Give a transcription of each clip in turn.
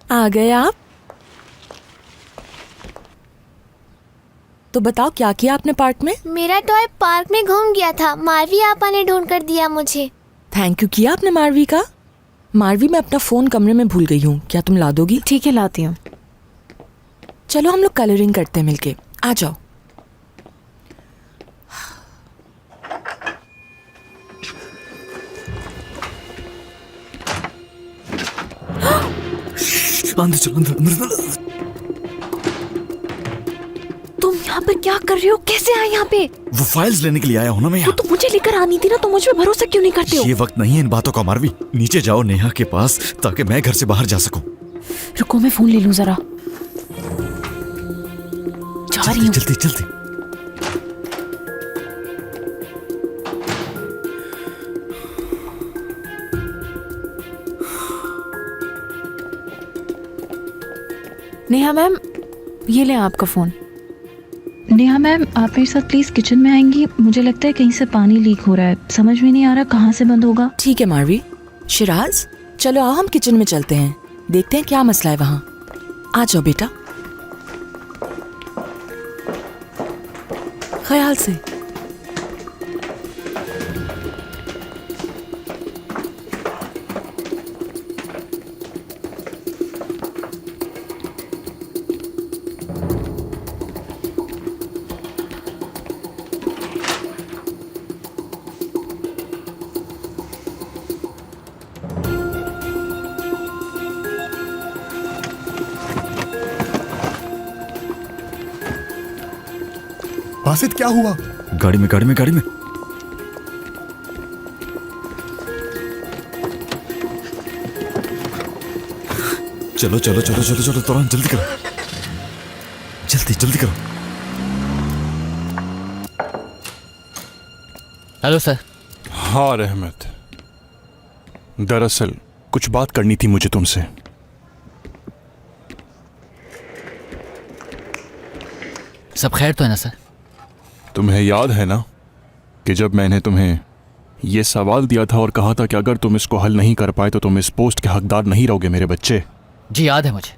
आ गए आप? तो बताओ क्या किया आपने पार्क में? मेरा टॉय पार्क में घूम गया था। मारवी आपा ने ढूंढ कर दिया मुझे। थैंक यू किया आपने मारवी का। मारवी, मैं अपना फोन कमरे में भूल गई हूँ, क्या तुम ला दोगी? ठीक है, लाती हूँ। चलो हम लोग कलरिंग करते हैं मिलके, आ जाओ। अंदर चलो, अंदर। तुम यहाँ पर क्या कर रहे हो? कैसे आए यहाँ पे? वो फाइल्स लेने के लिए आया हूँ ना मैं वो यहाँ। तो मुझे लेकर आनी थी ना, तुम मुझ पे भरोसा क्यों नहीं करते हो? ये वक्त नहीं है इन बातों का मारवी। नीचे जाओ नेहा के पास ताकि मैं घर से बाहर जा सकूं। रुको, मैं फोन ले लूं जरा। जा रही हूँ। जल्दी जल्दी। नेहा मैम, ये लें आपका फोन। नेहा मैम, आप मेरे साथ प्लीज किचन में आएंगी? मुझे लगता है कहीं से पानी लीक हो रहा है, समझ में नहीं आ रहा कहाँ से बंद होगा। ठीक है मारवी। शिराज, चलो आओ हम किचन में चलते हैं, देखते हैं क्या मसला है वहाँ। आ जाओ बेटा, ख्याल से। बासित, क्या हुआ? गाड़ी में। चलो तुरंत जल्दी करो, जल्दी करो। Hello sir. हाँ रहमत, दरअसल कुछ बात करनी थी मुझे तुमसे। सब खैर तो है ना सर? तुम्हें याद है ना कि जब मैंने तुम्हें यह सवाल दिया था और कहा था कि अगर तुम इसको हल नहीं कर पाए तो तुम इस पोस्ट के हकदार नहीं रहोगे मेरे बच्चे? जी याद है मुझे।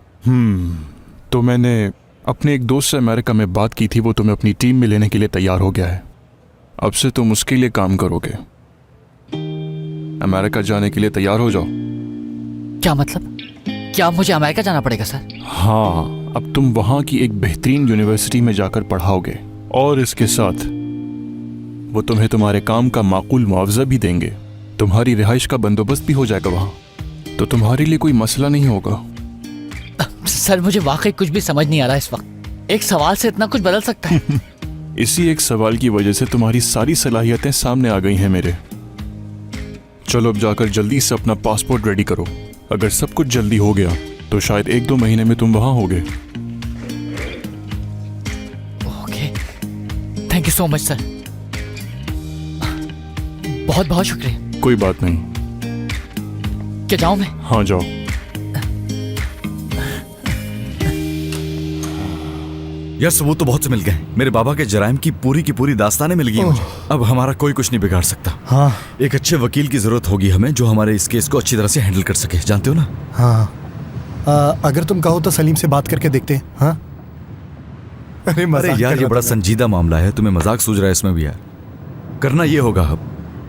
तो मैंने अपने एक दोस्त से अमेरिका में बात की थी, वो तुम्हें अपनी टीम में लेने के लिए तैयार हो गया है। अब से तुम उसके लिए काम करोगे। अमेरिका जाने के लिए तैयार हो जाओ। क्या मतलब? क्या मुझे अमेरिका जाना पड़ेगा सर? हाँ, अब तुम वहां की एक बेहतरीन यूनिवर्सिटी में जाकर पढ़ाओगे और इसके साथ वो तुम्हें तुम्हारे काम का माकूल मुआवजा भी देंगे। तुम्हारी रिहाइश का बंदोबस्त भी हो जाएगा वहां, तो तुम्हारे लिए कोई मसला नहीं होगा। सर मुझे वाकई कुछ भी समझ नहीं आ रहा इस वक्त। एक सवाल से इतना कुछ बदल सकता है? इसी एक सवाल की वजह से तुम्हारी सारी सलाहियतें सामने आ गई हैं मेरे। चलो अब जाकर जल्दी से अपना पासपोर्ट रेडी करो। अगर सब कुछ जल्दी हो गया तो शायद 1-2 महीने में तुम वहां होगे। Okay, thank you so much sir, बहुत बहुत शुक्रिया। कोई बात नहीं। क्या जाऊं मैं? हाँ जाओ। यार सबूत तो बहुत से मिल गए। मेरे बाबा के जराइम की पूरी दास्तानें मिल गई मुझे। अब हमारा कोई कुछ नहीं बिगाड़ सकता। हाँ, एक अच्छे वकील की जरूरत होगी हमें जो हमारे इस केस को अच्छी तरह से हैंडल कर सके, जानते हो ना? हाँ, अगर तुम कहो तो सलीम से बात करके देखते हैं। हाँ? अरे यार ये बड़ा संजीदा मामला है, तुम्हें मजाक सूझ रहा है इसमें भी यार। करना ये होगा अब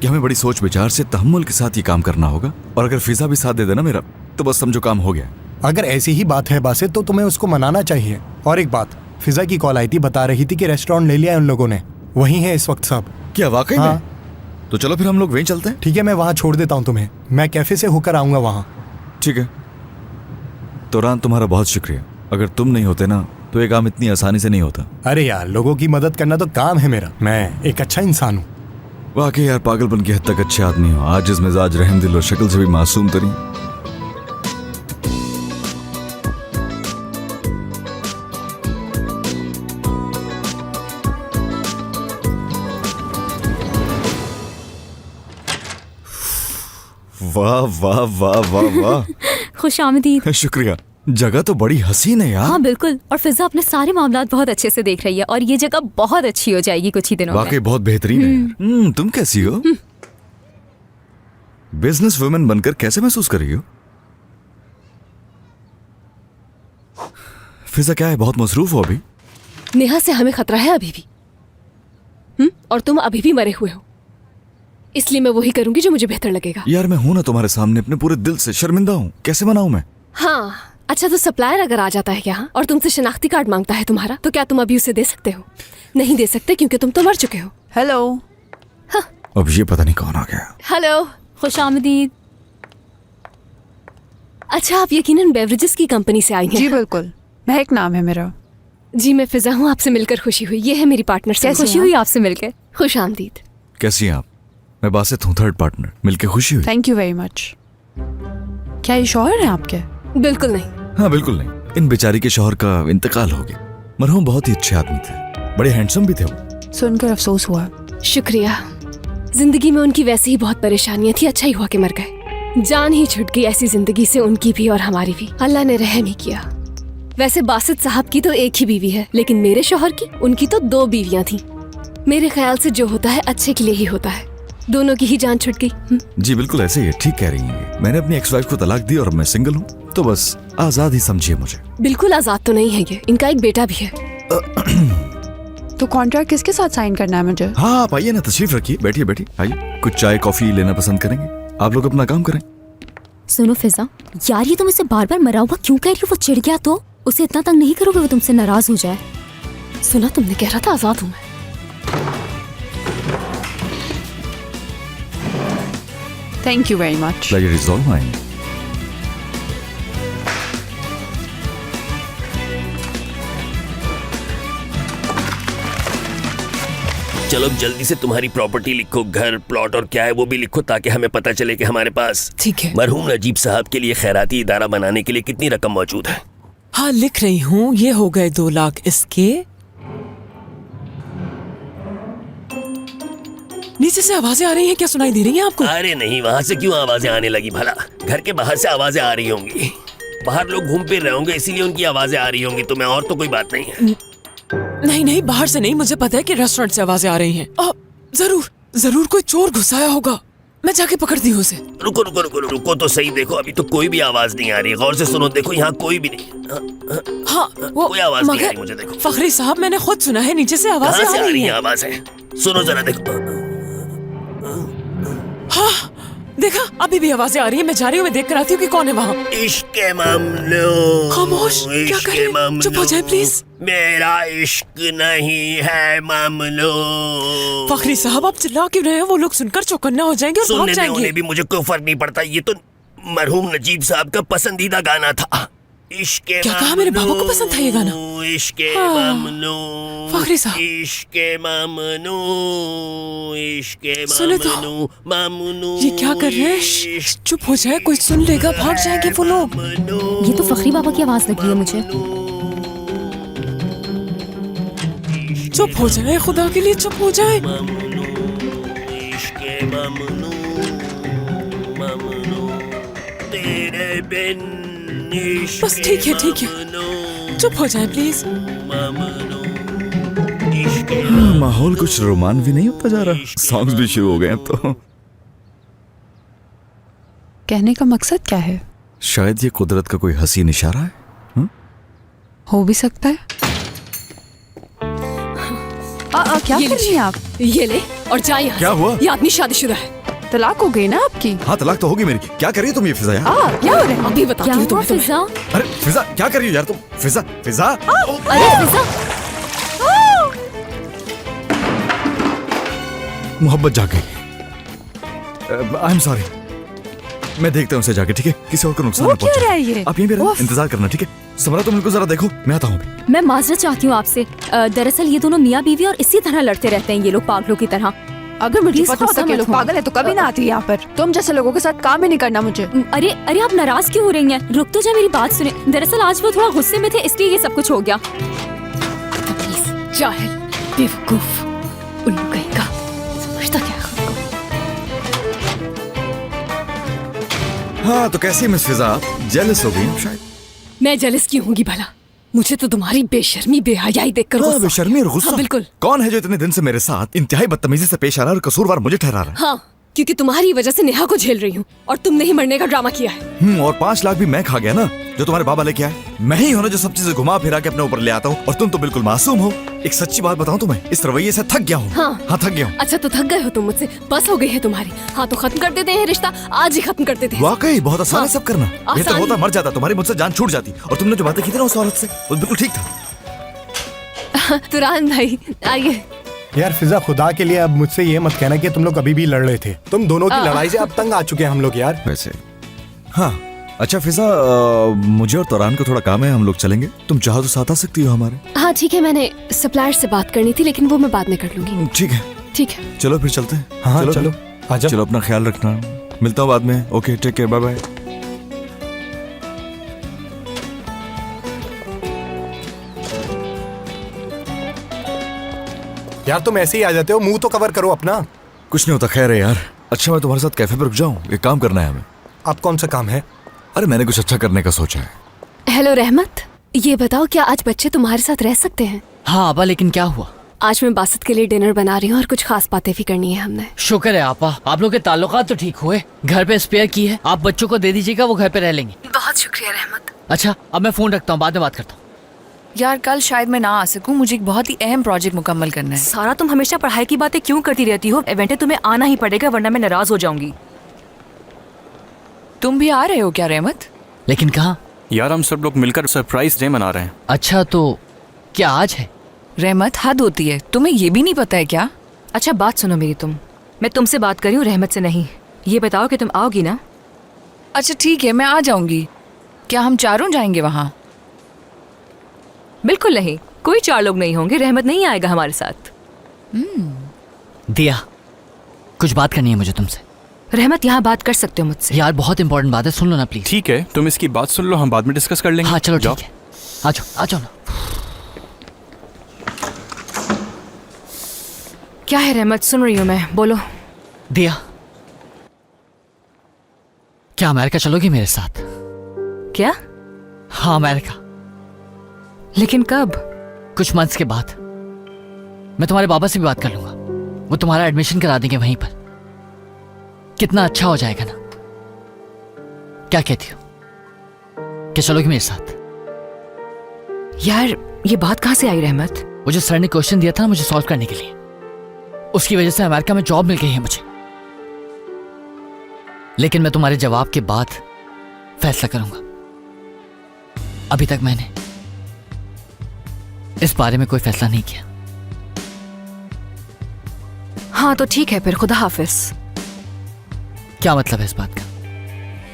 कि हमें बड़ी सोच विचार से तहम्मुल के साथ ये काम करना होगा, और अगर फिजा भी साथ दे देना मेरा तो बस समझो काम हो गया। अगर ऐसी ही बात है बासित तो तुम्हें उसको मनाना चाहिए। और एक बात, फिजा की कॉल आई थी, बता रही थी कि रेस्टोरेंट ले लिया है उन लोगों ने, वहीं है इस वक्त सब। क्या वाकई हाँ। में? तो चलो फिर हम लोग वहीं चलते हैं। ठीक है, मैं वहाँ छोड़ देता हूँ तुम्हें, मैं कैफे से होकर आऊंगा वहाँ। ठीक है। तुरान तुम्हारा बहुत शुक्रिया, अगर तुम नहीं होते ना तो ये काम इतनी आसानी से नहीं होता। अरे यार, लोगों की मदद करना तो काम है मेरा, मैं एक अच्छा इंसान हूँ। वाकई यार पागलपन की हद तक अच्छे आदमी हो, आज इस मिजाज, रहम दिल और शक्ल से भी मासूम तरी। वाह वाह वाह वाह वाह। खुशामदीद। शुक्रिया। जगह तो बड़ी हसीन है यार। हाँ बिल्कुल, और फिजा अपने सारे मामलात बहुत अच्छे से देख रही है और ये जगह बहुत अच्छी हो जाएगी कुछ ही दिनों में। वाकई बहुत बेहतरीन है। तुम कैसी हो? बिजनेस वुमेन बनकर कैसे महसूस कर रही हो? फिजा क्या है, बहुत मसरूफ हो अभी? नेहा से हमें खतरा है अभी भी। और तुम अभी भी मरे हुए हो, इसलिए मैं वही करूंगी जो मुझे बेहतर लगेगा। यार मैं हूं ना तुम्हारे सामने, अपने पूरे दिल से शर्मिंदा हूँ, कैसे मनाऊं मैं? हाँ अच्छा, तो सप्लायर अगर आ जाता है यहाँ और तुमसे शनाख्ती कार्ड मांगता है तुम्हारा, तो क्या तुम अभी उसे दे सकते हो? नहीं दे सकते, क्योंकि तुम तो मर चुके हो। हेलो। अब ये पता नहीं कौन आ गया। हेलो, खुशामदीद। अच्छा आप यकीनन बेवरेजेस की कंपनी से आई हैं? जी बिल्कुल, महक नाम है मेरा। जी मैं फिजा हूँ, आपसे मिलकर खुशी हुई। ये है मेरी पार्टनर। कैसे खुशी हुई आपसे मिलकर। खुश आमदीद। कैसी हैं आप? मैं बासित हूँ, थर्ड पार्टनर। मिलके खुशी हुई। Thank you very much. क्या ये शौहर हैं आपके? बिल्कुल नहीं। हाँ बिल्कुल नहीं, इन बेचारी के शौहर का इंतकाल हो गया। मरहूम बहुत ही अच्छे आदमी थे, बड़े हैंडसम भी थे वो। सुनकर अफसोस हुआ। शुक्रिया। जिंदगी में उनकी वैसे ही बहुत परेशानियां थी, अच्छा ही हुआ कि मर गए। जान ही छुट गई ऐसी जिंदगी से, उनकी भी और हमारी भी। अल्लाह ने रहम ही किया। वैसे बासित साहब की तो एक ही बीवी है, लेकिन मेरे शौहर की, उनकी तो 2 बीवियां थी। मेरे ख्याल से जो होता है अच्छे के लिए ही होता है। दोनों की ही जान छुट गई। जी बिल्कुल ऐसे ही है, ठीक कह रही हैं। मैंने अपनी एक्स वाइफ को तलाक दी और मैं सिंगल हूँ, तो बस आजाद ही समझिए मुझे। बिल्कुल आजाद तो नहीं है ये, इनका एक बेटा भी है। तो कॉन्ट्रैक्ट किसके साथ साइन करना है मुझे? हाँ आप आइए ना, तशरीफ रखिए, बैठिए बैठिए, आइए। कुछ चाय कॉफी लेना पसंद करेंगे? आप लोग अपना काम करें। सुनो फिजा, यार ये तुम इसे बार बार मरा हुआ क्यों कह रही हो? वो चिढ़ गया तो उसे इतना तंग नहीं करोगे, वो तुमसे नाराज हो जाए। सुना तुमने, कह रहा था आजाद हूँ मैं। Thank you very much. Pleasure is all mine. चलो जल्दी से तुम्हारी प्रॉपर्टी लिखो, घर प्लॉट और क्या है वो भी लिखो, ताकि हमें पता चले कि हमारे पास ठीक है। मरहूम नजीब साहब के लिए खैराती इदारा बनाने के लिए कितनी रकम मौजूद है। हाँ लिख रही हूँ। ये हो गए 2 लाख इसके। नीचे से आवाजें आ रही हैं, क्या सुनाई दे रही हैं आपको? अरे नहीं, वहाँ से क्यों आवाजें आने लगी भला? घर के बाहर से आवाजें आ रही होंगी। बाहर लोग घूम फिर रहे होंगे, इसीलिए उनकी आवाजें आ रही होंगी। तुम्हें और तो कोई बात नहीं है? नहीं नहीं, बाहर से नहीं, मुझे पता है कि रेस्टोरेंट से आवाजें आ रही हैं। जरूर जरूर कोई चोर घुसाया होगा, मैं जाके पकड़ती हूँ उसे। रुको रुको रुको रुको तो सही, देखो अभी तो कोई भी आवाज नहीं आ रही। गौर से सुनो, देखो यहाँ कोई भी नहीं। हाँ वो कोई आवाज नहीं आ रही मुझे। देखो फखरी साहब, मैंने खुद सुना है, नीचे से आवाजें कहाँ से आ रही हैं। आवाज है? सुनो जरा, देखो। हाँ देखा, अभी भी आवाजें आ रही है। मैं जा रही हूँ, मैं देख कर आती हूँ कि कौन है वहाँ। इश्क मामलो। खामोश, क्या कर रहे हैं? चुप हो जाए प्लीज। मेरा इश्क नहीं है मामलो। फखरी साहब आप चिल्ला क्यों रहे हैं? वो लोग सुनकर चौकन्ना हो जाएंगे और भाग सुनने जाएंगे। उन्हें भी मुझे कोई फर्क नहीं पड़ता। ये तो मरहूम नजीब साहब का पसंदीदा गाना था। इश्के क्या कहा? मेरे बाबा को पसंद था ये गाना? इश्के हाँ। मामलो। फखरी साहब। इश्के मामनो, इश्के सुने तो। मामनो, मामनो। ये क्या कर रहे हैं? श्श, चुप हो जाए, कोई सुन लेगा, भाग जाएंगे वो लोग। ये तो फखरी बाबा की आवाज लग रही है मुझे। चुप हो जाए, खुदा के लिए चुप हो जाए। इश्के मामनो, मामनो, तेरे बिन बस ठीक है ठीक है, चुप हो जाए प्लीज। माहौल कुछ रोमांच भी नहीं होता जा रहा, सॉन्ग्स भी शुरू हो गए अब तो। कहने का मकसद क्या है? शायद ये कुदरत का कोई हसीन इशारा है। हो भी सकता है। क्या कर रही हैं आप? ये ले और जा यहाँ। क्या हुआ? ये आदमी शादीशुदा है। तलाक हो गई ना आपकी? हाँ तलाक तो होगी मेरी। क्या कर रही हो तुम ये फिजा यार? क्या हो रहा है? अभी बताती हूँ तुम्हें। फिजा? अरे फिजा क्या कर रही हो यार तुम? फिजा फिजा अरे फिजा, मोहब्बत जाग गई। आई एम सॉरी, मैं देखता हूँ उसे जाके, ठीक है? किसी और को नुकसान वो ना क्या रहा है ये? पहुंचे। आप यहीं पे रहो, इंतजार करना, ठीक है? समरा तुम इनको जरा देखो, मैं आता हूँ अभी। मैं माजरत चाहती हूँ आपसे। दरअसल ये दोनों मियाँ बीवी और इसी तरह लड़ते रहते हैं ये लोग पागलों की तरह। अगर मुझे प्लीज पता होता कि ये लोग गुस्सा मत पागल है तो कभी ना आती यहाँ पर। तुम जैसे लोगों के साथ काम ही नहीं करना मुझे। अरे अरे आप नाराज क्यों हो रही हैं? रुक तो जा, मेरी बात सुने। दरअसल आज वो थोड़ा गुस्से में थे, इसलिए ये सब कुछ हो गया। प्लीज, जाहिल, बेवकूफ, उल्लू कहीं का, समझता क्या है खुद को? हाँ तो कैसी मिस फिजा, आप जेलस हो गई शायद? मैं जेलस क्यों होंगी भला? मुझे तो तुम्हारी बेशर्मी बेहयाई देखकर गुस्सा। बेशर्मी और गुस्सा? हाँ, बिल्कुल। कौन है जो इतने दिन से मेरे साथ इंतहाई बदतमीजी से पेश आ रहा है और कसूरवार मुझे ठहरा रहा है? हाँ, क्योंकि तुम्हारी वजह से नेहा को झेल रही हूँ और तुमने ही मरने का ड्रामा किया है। और 5 लाख भी मैं खा गया ना। जो तुम्हारे बाबा लेके आए? मैं ही हूं ना जो सब चीजें घुमा फिरा के अपने ऊपर ले आता हूँ, और तुम तो बिल्कुल मासूम हो। एक सच्ची बात बताऊं तुम्हें, इस रवैये से थक गया हूँ। हाँ थक गया हूँ। अच्छा तो थक गए हो तुम मुझसे, बस हो गई है तुम्हारी। हाँ तो खत्म कर देते हैं रिश्ता, आज ही खत्म कर देते हैं। वाकई बहुत आसान है सब करना। बेहतर आसान होता ही। मर जाता, तुम्हारी मुझसे जान छूट जाती। और तुमने जो बातें की थी ना उस औरत से, वो बिल्कुल ठीक था। तुरान भाई आइए। यार फिजा, खुदा के लिए अब मुझसे ये मत कहना कि तुम लोग अभी भी लड़ रहे थे। तुम दोनों की लड़ाई से अब तंग आ चुके हैं हम लोग यार। वैसे हाँ अच्छा फिजा, मुझे और तुरान को थोड़ा काम है, हम लोग चलेंगे। तुम चाहो तो साथ आ सकती हो हमारे। हाँ ठीक है, मैंने सप्लायर से बात करनी थी लेकिन वो मैं बाद में कर लूंगी। ठीक है ठीक है चलो फिर चलते हैं। हाँ चलो आजा। चलो अपना ख्याल रखना, मिलता हूँ बाद में। Okay take care, bye bye. यार तुम ऐसे ही आ जाते हो, मुंह तो कवर करो अपना। कुछ नहीं होता, खैर है यार। अच्छा मैं तुम्हारे साथ कैफे पर रुक जाऊँ? एक काम करना है हमें। अब कौन सा काम है? अरे मैंने कुछ अच्छा करने का सोचा है। हेलो रहमत, ये बताओ क्या आज बच्चे तुम्हारे साथ रह सकते हैं? हाँ आपा, लेकिन क्या हुआ? आज मैं बासित के लिए डिनर बना रही हूँ और कुछ खास बातें भी करनी है हमने। शुक्र है आपा, आप लोग के ताल्लुकात तो ठीक हुए। घर पे स्पेयर की है, आप बच्चों को दे दीजिएगा, वो घर पे रह लेंगे। बहुत शुक्रिया रहमत। अच्छा अब मैं फोन रखता हूँ, बाद में बात करता हूँ। यार कल शायद मैं ना आ सकूं, मुझे एक बहुत ही अहम प्रोजेक्ट मुकम्मल करना है। सारा तुम हमेशा पढ़ाई की बातें क्यों करती रहती हो? इवेंट है, तुम्हें आना ही पड़ेगा वरना मैं नाराज हो जाऊंगी। तुम भी आ रहे हो क्या रहमत? लेकिन कहाँ? यार हम सब लोग मिलकर सरप्राइज डे मना रहे हैं। अच्छा तो क्या आज है? रहमत हद होती है, तुम्हें ये भी नहीं पता है क्या? अच्छा बात सुनो मेरी, मैं तुमसे बात कर रही हूँ, रहमत से नहीं। ये बताओ कि तुम आओगी ना? अच्छा ठीक है, मैं आ जाऊंगी। क्या हम चारों जाएंगे वहाँ? बिल्कुल नहीं, कोई 4 लोग नहीं होंगे, रहमत नहीं आएगा हमारे साथ। दिया, कुछ बात करनी है मुझे तुमसे। रहमत यहाँ बात कर सकते हो मुझसे। यार बहुत इंपॉर्टेंट बात है, सुन लो ना प्लीज। ठीक है, तुम इसकी बात सुन लो, हम बाद में डिस्कस कर लेंगे। हाँ चलो जाओ। ठीक है, आ जाओ आ जाओ ना। क्या है रहमत, सुन रही हूँ मैं, बोलो। दिया, क्या अमेरिका चलोगी मेरे साथ? क्या? हाँ अमेरिका, लेकिन कब? कुछ मंथ्स के बाद। मैं तुम्हारे बाबा से भी बात कर लूंगा, वो तुम्हारा एडमिशन करा देंगे वहीं पर। कितना अच्छा हो जाएगा ना? क्या कहती हो, क्या चलोगी मेरे साथ? यार ये बात कहाँ से आई रहमत? वो जो सर ने क्वेश्चन दिया था ना मुझे सॉल्व करने के लिए, उसकी वजह से अमेरिका में जॉब मिल गई है मुझे। लेकिन मैं तुम्हारे जवाब के बाद फैसला करूंगा। अभी तक मैंने इस बारे में कोई फैसला नहीं किया। हाँ तो ठीक है फिर, खुदा हाफिज। क्या मतलब है इस बात का?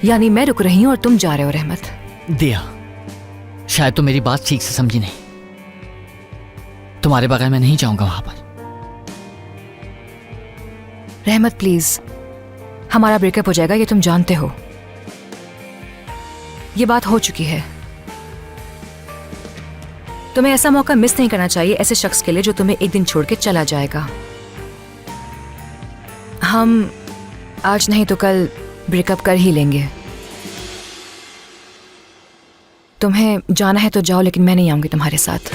यानी मैं रुक रही हूँ और तुम जा रहे हो रहमत? दिया, शायद तुम मेरी बात ठीक से समझी नहीं। तुम्हारे बगैर मैं नहीं जाऊंगा वहां पर। रहमत प्लीज, हमारा ब्रेकअप हो जाएगा, ये तुम जानते हो। ये बात हो चुकी है। तुम्हें ऐसा मौका मिस नहीं करना चाहिए ऐसे शख्स के लिए जो तुम्हें एक दिन छोड़ के चला जाएगा। हम आज नहीं तो कल ब्रेकअप कर ही लेंगे। तुम्हें जाना है तो जाओ, लेकिन मैं नहीं आऊंगी तुम्हारे साथ।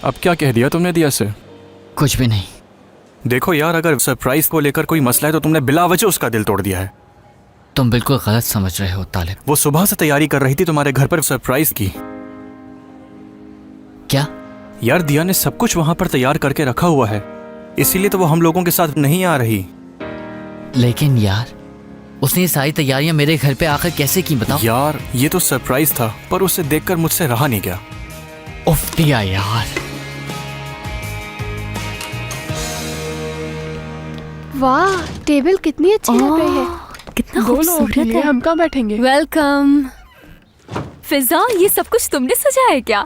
अब क्या कह दिया तुमने दिया से? कुछ भी नहीं। देखो यार, अगर सरप्राइज को लेकर कोई मसला है तो तुमने बिला वजह उसका दिल तोड़ दिया है। तुम बिल्कुल गलत समझ रहे हो तालिब। वो सुबह से तैयारी कर रही थी तुम्हारे घर पर सरप्राइज की। क्या? यार दिया ने सब कुछ वहां पर तैयार करके रखा हुआ है, इसीलिए तो वो हम लोगों के साथ नहीं आ रही। लेकिन यार उसने ये सारी तैयारियां मेरे घर पे आकर कैसे की बताओ? यार ये तो सरप्राइज था, पर उसे देखकर मुझसे रहा नहीं गया। उफ दिया यार। वाह, टेबल कितनी अच्छी लग रही है। कितना खूबसूरत है। हम कहाँ बैठेंगे? वेलकम। फिजा, ये सब कुछ तुमने सजाया है क्या?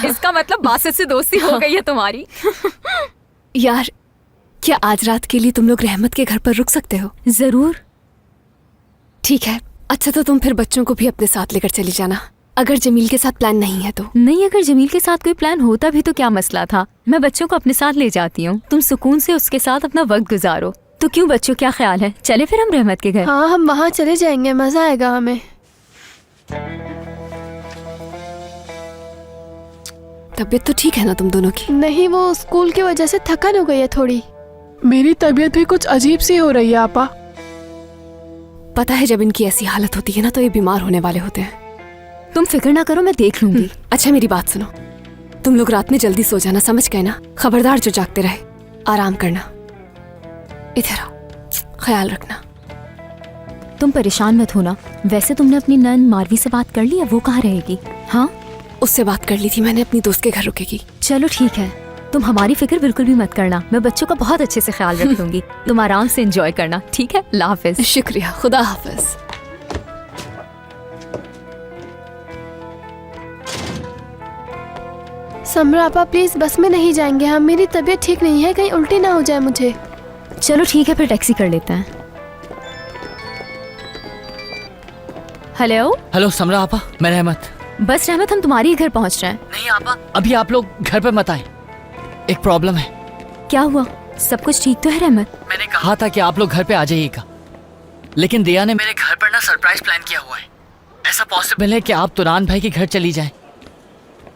इसका मतलब बासित से दोस्ती हो गई है तुम्हारी। यार क्या आज रात के लिए तुम लोग रहमत के घर पर रुक सकते हो? जरूर। ठीक है। अच्छा तो तुम फिर बच्चों को भी अपने साथ लेकर चली जाना, अगर जमील के साथ प्लान नहीं है तो। नहीं, अगर जमील के साथ कोई प्लान होता भी तो क्या मसला था? मैं बच्चों को अपने साथ ले जाती हूँ, तुम सुकून से उसके साथ अपना वक्त गुजारो। तो क्यों बच्चों, क्या ख्याल है? चले फिर हम रहमत के घर। हाँ, हम वहाँ चले जाएंगे, मजा आएगा हमें। तबीयत तो ठीक है ना तुम दोनों की? नहीं, वो स्कूल की वजह से थकान हो गई है थोड़ी। मेरी तबीयत भी कुछ अजीब सी हो रही है आपा। पता है जब इनकी ऐसी हालत होती है ना तो ये बीमार होने वाले होते हैं। तुम फिक्र ना करो, मैं देख लूंगी। अच्छा मेरी बात सुनो, तुम लोग रात में जल्दी सो जाना, समझ गए ना? खबरदार जो जागते रहे, आराम करना। इधर आओ, ख्याल रखना। तुम परेशान मत होना। वैसे तुमने अपनी नन मारवी से बात कर ली है? वो कहाँ रहेगी? हाँ, उससे बात कर ली थी मैंने, अपनी दोस्त के घर रुकेगी। चलो ठीक है, तुम हमारी फिक्र बिल्कुल भी मत करना। मैं बच्चों का बहुत अच्छे से ख्याल रख लूंगी। तुम आराम से एंजॉय करना, ठीक है? अल्लाह हाफिज। शुक्रिया, खुदा हाफिज। समरा आपा प्लीज, बस में नहीं जाएंगे हम। मेरी तबीयत ठीक नहीं है, कहीं उल्टी ना हो जाए मुझे। चलो ठीक है, फिर टैक्सी कर लेते हैं। हेलो हेलो समरा आपा, मैं रहमत। बस रहमत, हम तुम्हारे ही घर पहुंच रहे हैं। नहीं आपा, अभी आप लोग घर पे मत आए, एक प्रॉब्लम है। क्या हुआ? सब कुछ ठीक तो है रहमत? मैंने कहा था कि आप लोग घर पे आ जाइएगा, लेकिन दिया ने मेरे घर पर ना सरप्राइज प्लान किया हुआ है। ऐसा पॉसिबल है कि आप तुरान भाई के घर चली जाएं।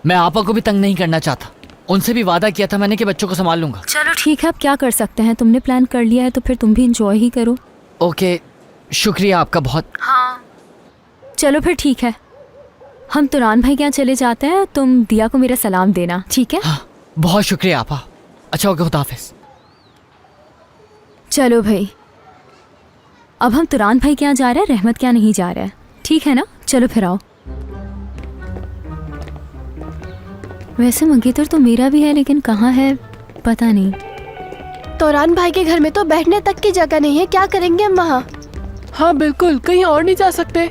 मैं आपा को भी तंग नहीं करना चाहता। उनसे भी वादा किया था मैंने कि बच्चों को संभाल लूंगा। चलो ठीक है, अब क्या कर सकते हैं, तुमने प्लान कर लिया है तो फिर तुम भी इंजॉय ही करो। ओके, शुक्रिया आपका बहुत। हाँ चलो फिर ठीक है, हम तुरान भाई के यहाँ चले जाते हैं। तुम दिया को मेरा सलाम देना, ठीक है? हाँ, बहुत शुक्रिया आपा। अच्छा ओके, खुदा हाफिज। चलो भाई, अब हम तुरान भाई के यहाँ जा रहे हैं, रहमत के यहाँ नहीं जा रहे हैं, ठीक है ना? चलो फिर आओ। वैसे मंगेतर तो मेरा भी है, लेकिन कहाँ है पता नहीं। तोरान भाई के घर में तो बैठने तक की जगह नहीं है, क्या करेंगे हम वहाँ? हाँ बिल्कुल, कहीं और नहीं जा सकते?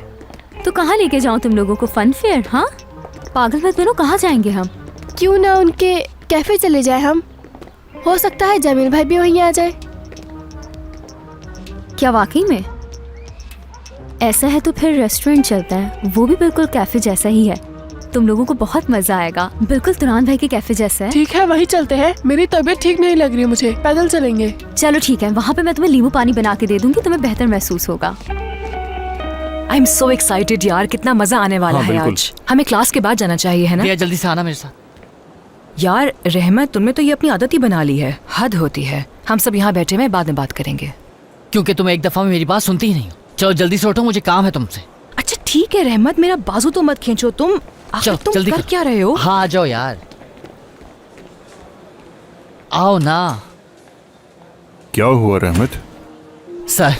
तो कहाँ लेके जाऊँ तुम लोगों को? Fun fair? हाँ पागल मत बनो, कहाँ जाएंगे हम? क्यों ना उनके कैफे चले जाए हम, हो सकता है जमील भाई भी वहीं आ जाए। क्या वाकई में? ऐसा है तो फिर रेस्टोरेंट चलता है, वो भी बिल्कुल कैफे जैसा ही है। तुम लोगों को बहुत मजा आएगा, बिल्कुल तुरान भाई के कैफे जैसा है। ठीक है, वहीं चलते हैं। मेरी तबीयत ठीक नहीं लग रही है मुझे, पैदल चलेंगे। चलो ठीक है, वहाँ पे मैं तुम्हें नींबू पानी बना के दे दूंगी, तुम्हें बेहतर महसूस होगा। आई एम सो एक्साइटेड यार, कितना मजा आने वाला है आज। हमें क्लास के बाद जाना चाहिए, है ना? दिया जल्दी से आना मेरे साथ। यार रहमत, तुमने तो ये अपनी आदत ही बना ली है, हद होती है। हम सब यहाँ बैठे हुए बाद में बात करेंगे। क्योंकि तुम एक दफा में मेरी बात सुनती ही नहीं हो। चलो जल्दी से उठो, मुझे काम है तुमसे। अच्छा ठीक है रहमत, मेरा बाजू तो मत खींचो तुम। आखिर तुम जल्दी कर क्या रहे हो? हाँ आ जाओ यार, आओ ना। क्या हुआ रहमत? सर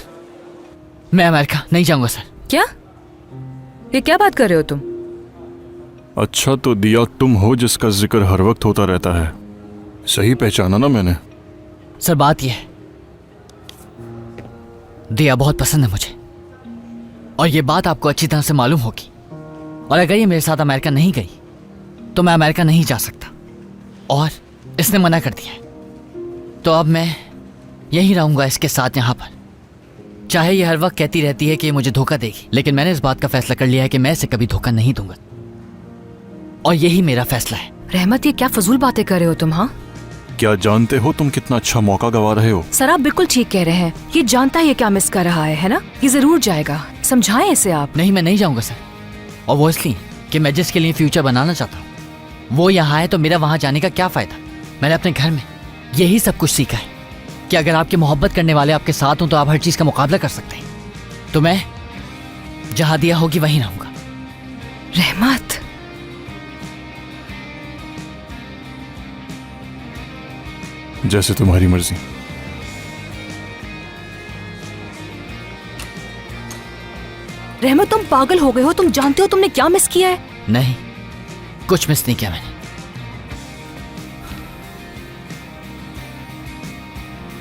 मैं अमेरिका नहीं जाऊंगा सर। क्या? ये क्या बात कर रहे हो तुम? अच्छा तो दिया तुम हो जिसका जिक्र हर वक्त होता रहता है, सही पहचाना ना मैंने? सर बात यह है, दिया बहुत पसंद है मुझे, और ये बात आपको अच्छी तरह से मालूम होगी। और अगर ये मेरे साथ अमेरिका नहीं गई तो मैं अमेरिका नहीं जा सकता, और इसने मना कर दिया है। तो अब मैं यहीं रहूंगा इसके साथ यहाँ पर। चाहे ये हर वक्त कहती रहती है कि ये मुझे धोखा देगी, लेकिन मैंने इस बात का फैसला कर लिया है कि मैं इसे कभी धोखा नहीं दूंगा, और यही मेरा फैसला है। रहमत ये क्या फजूल बातें कर रहे हो तुम? हाँ क्या जानते हो तुम कितना अच्छा मौका गंवा रहे हो? सर आप बिल्कुल ठीक कह रहे हैं, ये जानता है ये क्या मिस कर रहा है ना? ये जरूर जाएगा, समझाएं इसे आप। नहीं मैं नहीं जाऊंगा सर, और वो इसलिए कि मैं जिसके लिए फ्यूचर बनाना चाहता हूँ वो यहाँ है, तो मेरा वहाँ जाने का क्या फ़ायदा। मैंने अपने घर में यही सब कुछ सीखा है कि अगर आपके मोहब्बत करने वाले आपके साथ हों तो आप हर चीज़ का मुकाबला कर सकते हैं। तो मैं जहाँ दिया होगी वहीं रहूँगा। रहमत जैसे तुम्हारी मर्जी। रहमत तुम पागल हो गए हो, तुम जानते हो तुमने क्या मिस किया है? नहीं कुछ मिस नहीं किया मैंने,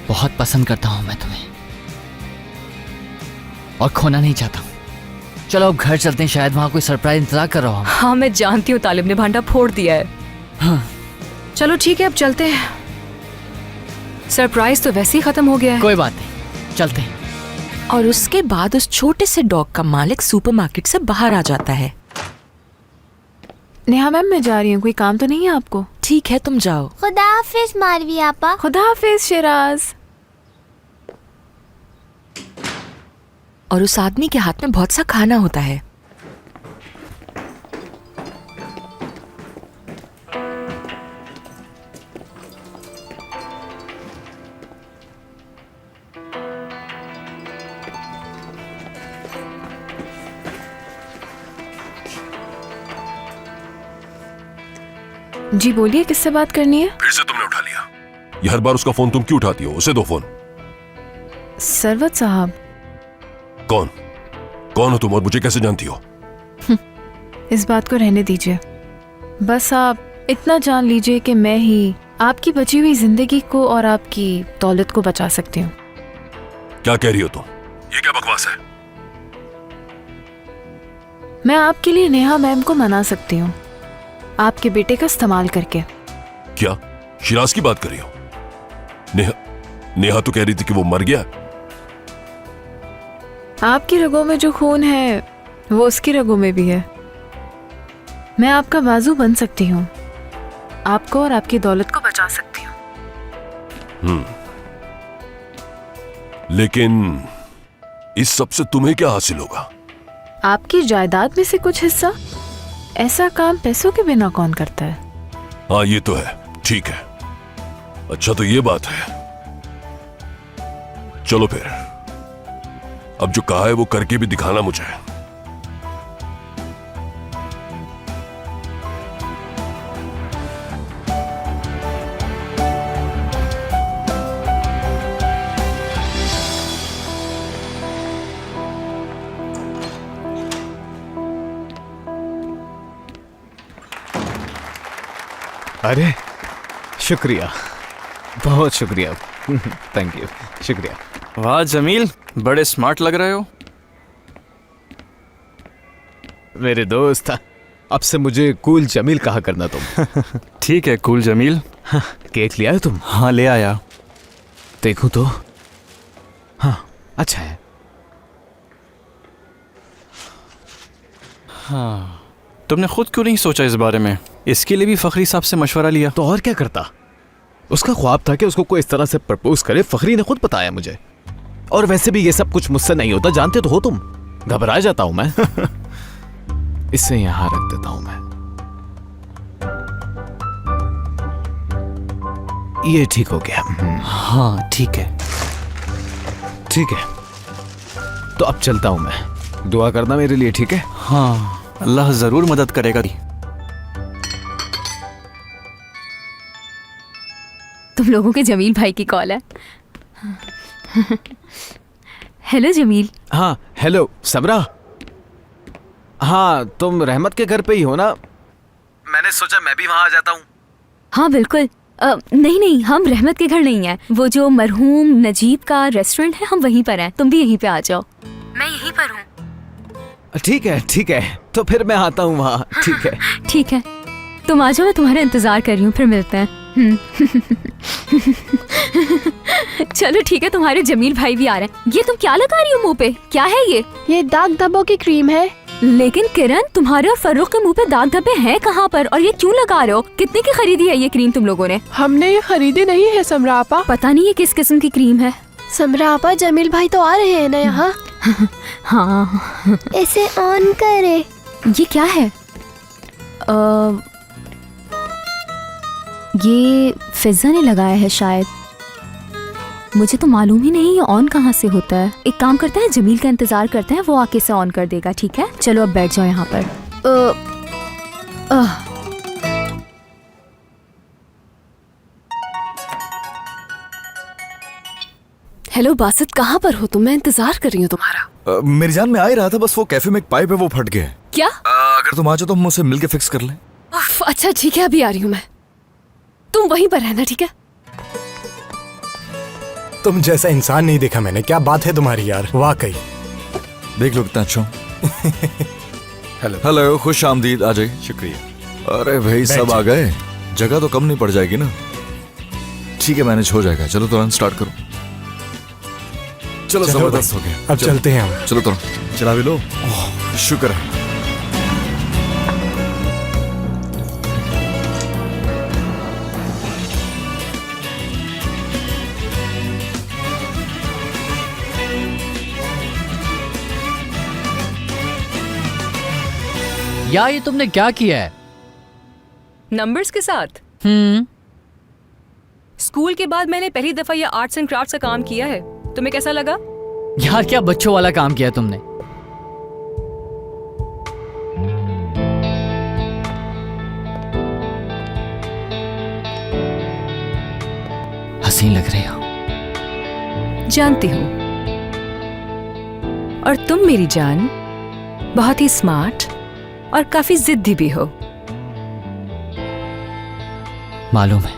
बहुत पसंद करता हूं मैं तुम्हें और खोना नहीं चाहता हूं। चलो अब घर चलते हैं, शायद वहां कोई सरप्राइज इंतजार कर रहा हूं। हाँ मैं जानती हूँ, तालिब ने भांडा फोड़ दिया है। हाँ। चलो ठीक है अब चलते हैं, सरप्राइज तो वैसे ही खत्म हो गया है। कोई बात नहीं, चलते हैं। और उसके बाद उस छोटे से डॉग का मालिक सुपरमार्केट से बाहर आ जाता है। नेहा मैम मैं जा रही हूँ, कोई काम तो नहीं है आपको? ठीक है तुम जाओ। खुदा हाफिज मारवी आपा। खुदा हाफिज शिराज। और उस आदमी के हाथ में बहुत सा खाना होता है। जी बोलिए, किससे बात करनी है? फिर से तुमने उठा लिया। ये हर बार उसका फोन तुम क्यों उठाती हो? उसे दो फोन। सरवत साहब। कौन कौन हो तुम और मुझे कैसे जानती हो? इस बात को रहने दीजिए। बस आप इतना जान लीजिए कि मैं ही आपकी बची हुई जिंदगी को और आपकी दौलत को बचा सकती हूँ। क्या कह रही हो तुम? ये क्या बकवास है? मैं आपके लिए नेहा मैम को मना सकती हूँ, आपके बेटे का इस्तेमाल करके। क्या शिराज की बात कर रही हो? नेहा तो कह रही थी कि वो मर गया। आपकी रगों में जो खून है वो उसकी रगों में भी है। मैं आपका बाजू बन सकती हूँ, आपको और आपकी दौलत को बचा सकती हूँ। लेकिन इस सब से तुम्हें क्या हासिल होगा? आपकी जायदाद में से कुछ हिस्सा। ऐसा काम पैसों के बिना कौन करता है? हाँ ये तो है, ठीक है। अच्छा तो ये बात है। चलो फिर, अब जो कहा है वो करके भी दिखाना मुझे। अरे शुक्रिया, बहुत शुक्रिया। थैंक यू, शुक्रिया। वाह जमील, बड़े स्मार्ट लग रहे हो। मेरे दोस्त, अब से मुझे कूल जमील कहा करना तुम। ठीक है कूल जमील। केक ले आए तुम? हाँ ले आया। देखूं तो। हाँ अच्छा है। हाँ, तुमने खुद क्यों नहीं सोचा इस बारे में? इसके लिए भी फखरी साहब से मशवरा लिया तो और क्या करता? उसका ख्वाब था कि उसको कोई इस तरह से प्रपोज करे। फखरी ने खुद बताया मुझे। और वैसे भी ये सब कुछ मुझसे नहीं होता, जानते तो हो तुम। घबरा जाता हूं मैं। इसे यहां रख देता हूं मैं। ये ठीक हो गया। हाँ ठीक है। ठीक है, तो अब चलता हूं मैं। दुआ करना मेरे लिए, ठीक है? हाँ, अल्लाह जरूर मदद करेगा। तुम लोगों के जमील भाई की कॉल है। हेलो जमील। हाँ हेलो सबरा। हाँ तुम रहमत के घर पे ही हो ना? मैंने सोचा मैं भी वहां आ जाता हूँ। हाँ बिल्कुल। नहीं नहीं, हम रहमत के घर नहीं है। वो जो मरहूम नजीब का रेस्टोरेंट है, हम वहीं पर हैं। तुम भी यहीं पे आ जाओ। मैं यहीं पर हूँ। ठीक है, तो फिर मैं आता हूँ वहाँ। ठीक है। ठीक है, तुम आ जाओ, मैं तुम्हारा इंतजार कर रही हूँ। फिर मिलते हैं। चलो ठीक है, तुम्हारे जमील भाई भी आ रहे हैं। ये तुम क्या लगा रही हो मुंह पे? क्या है ये दाग धब्बों की क्रीम है। लेकिन किरण, तुम्हारे और फर्रुख के मुंह पे दाग धब्बे हैं कहाँ पर? और ये क्यों लगा रहे हो? कितने की खरीदी है ये क्रीम तुम लोगों ने? हमने ये खरीदी नहीं है समरा आपा। पता नहीं ये किस किस्म की क्रीम है। समरा आपा, जमील भाई तो आ रहे हैं ना यहाँ। हाँ। इसे ऑन करे। ये क्या है? ये फिजा ने लगाया है शायद। मुझे तो मालूम ही नहीं ये ऑन कहाँ से होता है। एक काम करता है, जमील का इंतजार करते हैं, वो आके से ऑन कर देगा। ठीक है, चलो अब बैठ जाओ यहाँ पर। हेलो बासित, कहाँ पर हो तुम? मैं इंतजार कर रही हूँ तुम्हारा। मेरी जान में आ ही रहा था, बस वो कैफे में एक पाइप है वो फट गया है। क्या? अगर तुम आ जाओ तो हम उसे मिलके फिक्स कर लें। अच्छा ठीक है, अभी आ रही हूँ मैं। तुम वहीं पर रहना, ठीक है? तुम जैसा इंसान नहीं देखा मैंने। क्या बात है तुम्हारी यार, वाकई। देख लो कितना अच्छा। हेलो हेलो, खुश आमदीद। आ जाइए। शुक्रिया। अरे भाई सब आ गए, जगह तो कम नहीं पड़ जाएगी ना? ठीक है, मैनेज हो जाएगा। चलो तुरंत स्टार्ट करो। चलो जबरदस्त हो गया। अब चलते हैं हम। चलो तुरंत चला भी लो। शुक्र है। यार ये तुमने क्या किया है? नंबर्स के साथ? स्कूल के बाद मैंने पहली दफा ये आर्ट्स एंड क्राफ्ट्स का काम किया है। तुम्हें कैसा लगा? यार क्या बच्चों वाला काम किया तुमने। हसीन लग रही हो। जानती हूँ। और तुम मेरी जान बहुत ही स्मार्ट और काफी जिद्दी भी हो। मालूम है।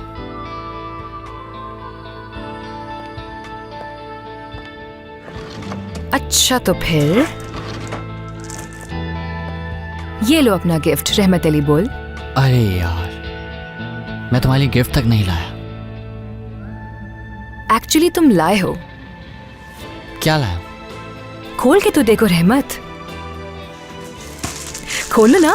अच्छा तो फिर ये लो अपना गिफ्ट। रहमत अली बोल। अरे यार मैं तुम्हारे लिए गिफ्ट तक नहीं लाया। एक्चुअली तुम लाए हो। क्या लाया? खोल के तो देखो रहमत। खोलो ना।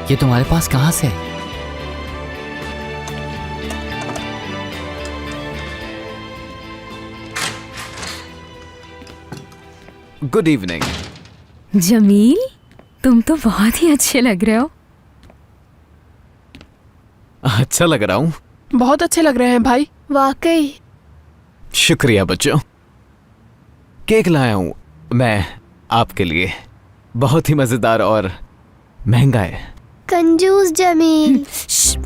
ये तुम्हारे पास कहां से है? Good evening. जमील, तुम तो बहुत ही अच्छे लग रहे हो। अच्छा लग रहा हूँ। बहुत अच्छे लग रहे हैं भाई। वाकई। शुक्रिया बच्चों। केक लाया हूँ मैं आपके लिए। बहुत ही मजेदार और महंगा है। कंजूस जमील।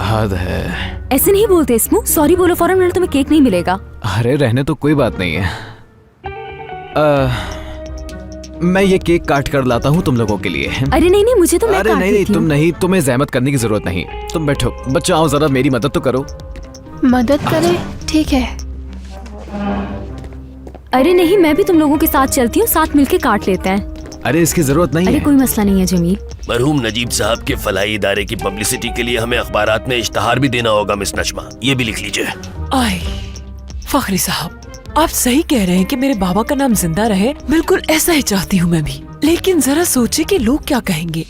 हद है। ऐसे नहीं बोलते इसमू। सॉरी बोलो फौरन, वरना तुम्हें केक नहीं मिलेगा। अरे रहने तो कोई बात नहीं है। मैं ये केक काट कर लाता हूँ तुम लोगों के लिए। अरे नहीं नहीं, मुझे तो मैं अरे काट नहीं देती हूँ। तुम नहीं, तुम्हें जहमत करने की जरूरत नहीं। तुम बैठो। बच्चों आओ जरा मेरी मदद तो करो। मदद करे? ठीक है। अरे नहीं, मैं भी तुम लोगों के साथ चलती हूँ, साथ मिलके काट लेते हैं। अरे इसकी जरूरत नहीं अरे है। कोई मसला नहीं है जमील। मरहूम नजीब साहब के फलाही इदारे की पब्लिसिटी के लिए हमें अखबारात में इश्तहार भी देना होगा मिस नजमा। ये भी लिख लीजिए। आए फखरी साहब, आप सही कह रहे हैं कि मेरे बाबा का नाम जिंदा रहे। बिल्कुल ऐसा ही चाहती हूँ मैं भी। लेकिन जरा सोचे कि लोग क्या कहेंगे।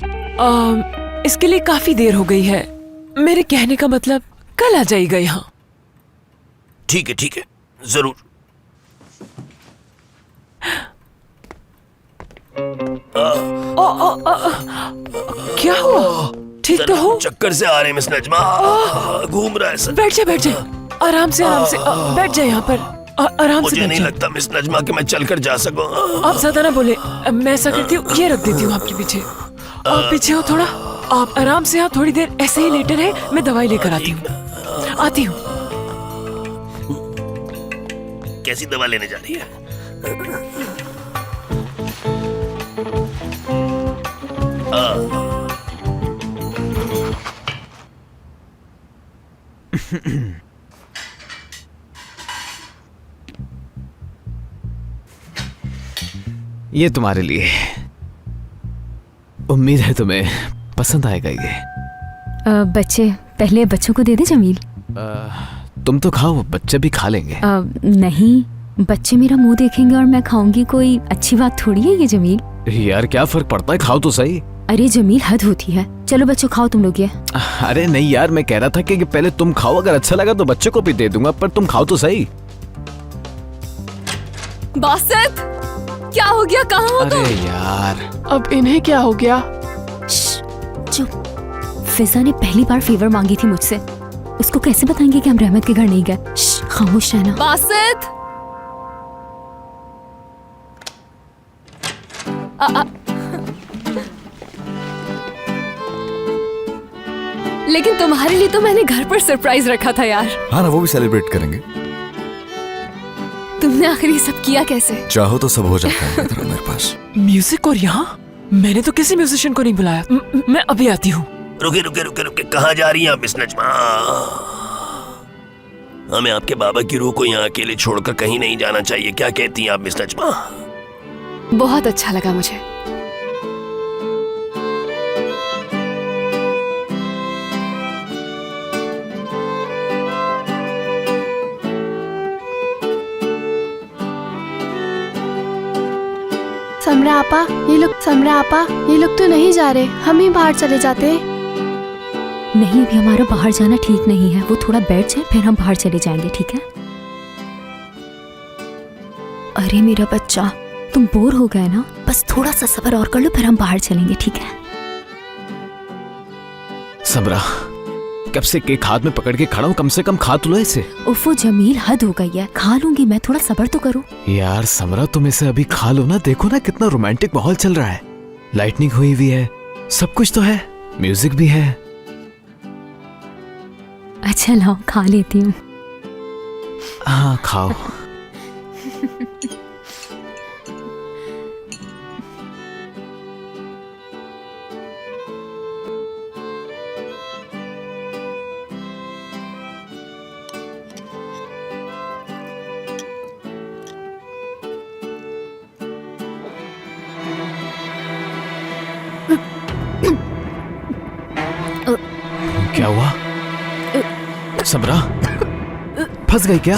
इसके लिए काफी देर हो गई है। मेरे कहने का मतलब कल आ जाइएगा यहाँ। ठीक है जरूर। क्या हुआ? ठीक तो हो? चक्कर से आ रहे हैं मिस नजमा। घूम रहा है सर। बैठ जाए आराम से बैठ जाए यहाँ पर। आराम से मुझे नहीं लगता मिस नजमा कि मैं चलकर जा सकूं। आप ज्यादा ना बोले। मैं ऐसा करती हूँ, ये रख देती हूँ आपके पीछे। आप पीछे हो थोड़ा। आप आराम से यहाँ थोड़ी देर ऐसे ही लेटे रहे। मैं दवाई लेकर आती हूँ। कैसी दवा लेने जा रही है? ये तुम्हारे लिए। उम्मीद है तुम्हें पसंद आएगा ये। बच्चे पहले बच्चों को दे दे जमील। तुम तो खाओ, बच्चे भी खा लेंगे। नहीं, बच्चे मेरा मुंह देखेंगे और मैं खाऊंगी, कोई अच्छी बात थोड़ी है ये जमील। यार क्या फर्क पड़ता है, खाओ तो सही। अरे जमील हद होती है। चलो बच्चों खाओ तुम लोग ये। अरे नहीं यार, मैं कह रहा था कि पहले तुम खाओ, अगर अच्छा लगा तो बच्चे को भी दे दूंगा, पर तुम खाओ तो सही। बासित, क्या हो गया? कहाँ हो तुम? अरे यार अब इन्हें क्या हो गया? चुप। फिजा ने पहली बार फेवर मांगी थी मुझसे। उसको कैसे बताएंगे कि हम रहमत के घर नहीं गए? खामोश रहना। बासित, लेकिन तुम्हारे लिए तो मैंने घर पर सरप्राइज रखा था यार। हाँ ना, वो भी सेलिब्रेट करेंगे। तुमने आखिर ये सब किया कैसे? चाहो तो सब हो जाता है इधर मेरे पास। म्यूजिक और यहाँ मैंने तो किसी म्यूजिशियन को नहीं बुलाया। मैं अभी आती हूँ। रुके। कहाँ जा रही हैं आप मिस नजमा? हमें आपके बाबा की रूह को यहाँ अकेले छोड़कर कहीं नहीं जाना चाहिए। क्या कहती हैं आप मिस नजमा? बहुत अच्छा लगा मुझे। समरा आपा, ये लोग तो नहीं जा रहे। हम ही बाहर चले जाते हैं। नहीं, अभी हमारा बाहर जाना ठीक नहीं है। वो थोड़ा बैठ जाए फिर हम बाहर चले जाएंगे, ठीक है? अरे मेरा बच्चा, तुम बोर हो गए ना? बस थोड़ा सा सब्र और कर लो, फिर हम बाहर चलेंगे, ठीक है? समरा, कब से केक हाथ में पकड़ के खड़ा हूँ, कम से कम खा तो लो इसे। उफ़ो जमील, हद हो गई है। खा लूंगी मैं, थोड़ा सब्र तो करो। यार समरा, तुम इसे अभी खा लो ना। देखो ना कितना रोमांटिक माहौल चल रहा है। लाइटनिंग हुई हुई है, सब कुछ तो है, म्यूजिक भी है। अच्छा लाओ, खा लेती हूँ। हाँ खाओ। क्या हुआ सबरा? फंस गई क्या?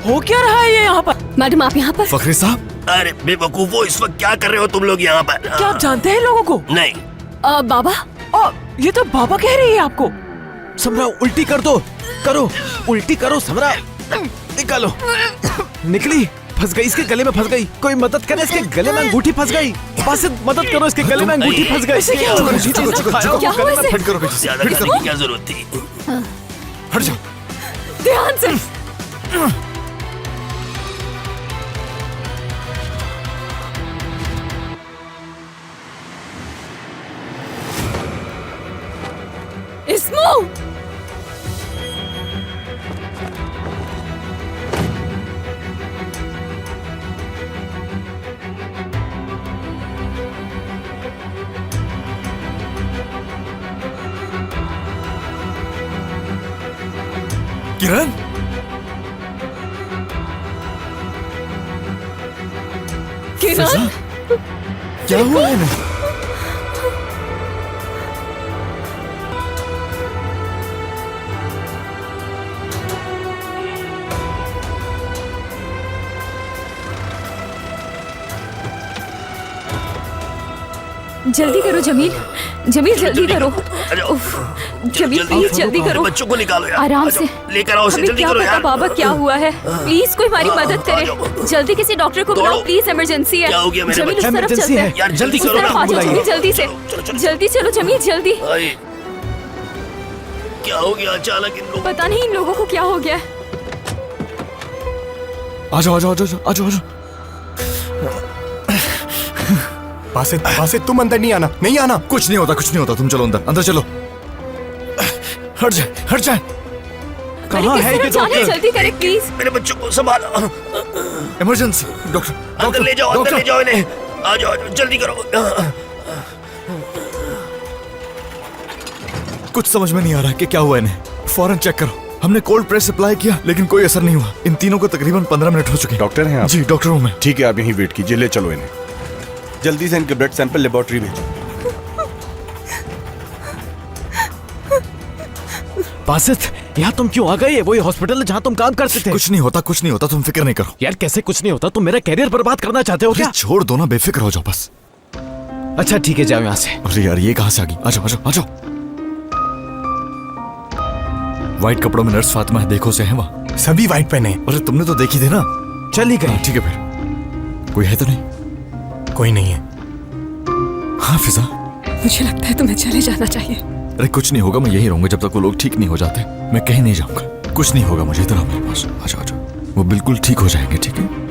हो क्या रहा है ये यहाँ पर? मैडम आप यहाँ पर? फखरी साहब, अरे बेवकूफो, इस वक्त क्या कर रहे हो तुम लोग यहाँ पर? क्या आप जानते हैं लोगों को? नहीं। बाबा? ये तो बाबा कह रही है आपको। समरा उल्टी कर दो, करो उल्टी करो समरा, निकालो। निकली, फंस गई, इसके गले में फंस गई। कोई मदद करे, इसके गले में अंगूठी फंस गई। बासित मदद करो, इसके गले में अंगूठी फंस गई। क्या हुआ इसे? ज्यादा करने की क्या जरूरत थी? हट जाओ। ध्यान से। इस्मो! किरण, किरण, क्या हुआ इन्हें? जल्दी करो जमील, जमील जल्दी करो। जमील प्लीज जल्दी करो। बच्चों को निकालो यार। आराम से लेकर आओ, हमें जल्दी क्या करो पता यार। बाबा क्या हुआ है। प्लीज कोई हमारी मदद करे। जल्दी किसी डॉक्टर को बुलाओ, प्लीज इमरजेंसी है। क्या हो गया मेरे जमील बच्चे? उस तरफ चलते हैं। यार जल्दी उस करो तरफ ना। आ जाओ जमील, जल्दी से जल्दी चलो जमील, जल्दी। क्या हो गया अचानक इन लोगों? पता नहीं इन लोगों को क्या हो गया। आ जाओ आ जाओ आ जाओ आ जाओ आ जाओ। बासित, बासित तुम अंदर नहीं आना, नहीं आना। कुछ नहीं होता, कुछ नहीं होता, तुम चलो अंदर, अंदर चलो। हट जाए, हट जाए। कहाँ है ये डॉक्टर? जल्दी करें प्लीज। मेरे बच्चों को संभालो। इमरजेंसी डॉक्टर, अंदर ले जाओ, अंदर ले जाओ इन्हें। आ जाओ, जल्दी करो। कुछ समझ में नहीं आ रहा कि क्या हुआ इन्हें। फौरन चेक करो। हमने कोल्ड प्रेस अप्लाई किया लेकिन कोई असर नहीं हुआ। इन तीनों को तकरीबन 15 मिनट हो चुके। डॉक्टर हैं आप? जी डॉक्टर हूँ मैं। ठीक है, आप यहीं वेट कीजिए, ले चलो इन्हें। जल्दी से इनके ब्लड सैंपल लेबोरेटरी भेजो। बासित, यहाँ तुम क्यों आ गए? वही हॉस्पिटल है जहाँ तुम काम करते थे। कुछ नहीं होता, कुछ नहीं होता, तुम फिक्र नहीं करो। यार कैसे कुछ नहीं होता? तुम मेरा कैरियर बर्बाद करना चाहते हो क्या? छोड़ दो ना, बेफिक्र हो जाओ बस। अच्छा ठीक है, जाओ यहाँ से। अरे यार ये कहाँ से आ गई? आ जाओ आ जाओ आ जाओ। व्हाइट कपड़ों में नर्स फातिमा है, देखो से है वहाँ। सभी व्हाइट पहने। अरे तुमने तो देखी थी ना। चली गई। ठीक है फिर कोई है तो नहीं? कोई नहीं है। हाँ फिजा, मुझे लगता है तुम्हें चले जाना चाहिए। अरे कुछ नहीं होगा, मैं यही रहूंगा जब तक वो लोग ठीक नहीं हो जाते। मैं कहीं नहीं जाऊंगा, कुछ नहीं होगा मुझे। इधर आओ मेरे पास, आ जाओ आ जाओ। वो बिल्कुल ठीक हो जाएंगे, ठीक है?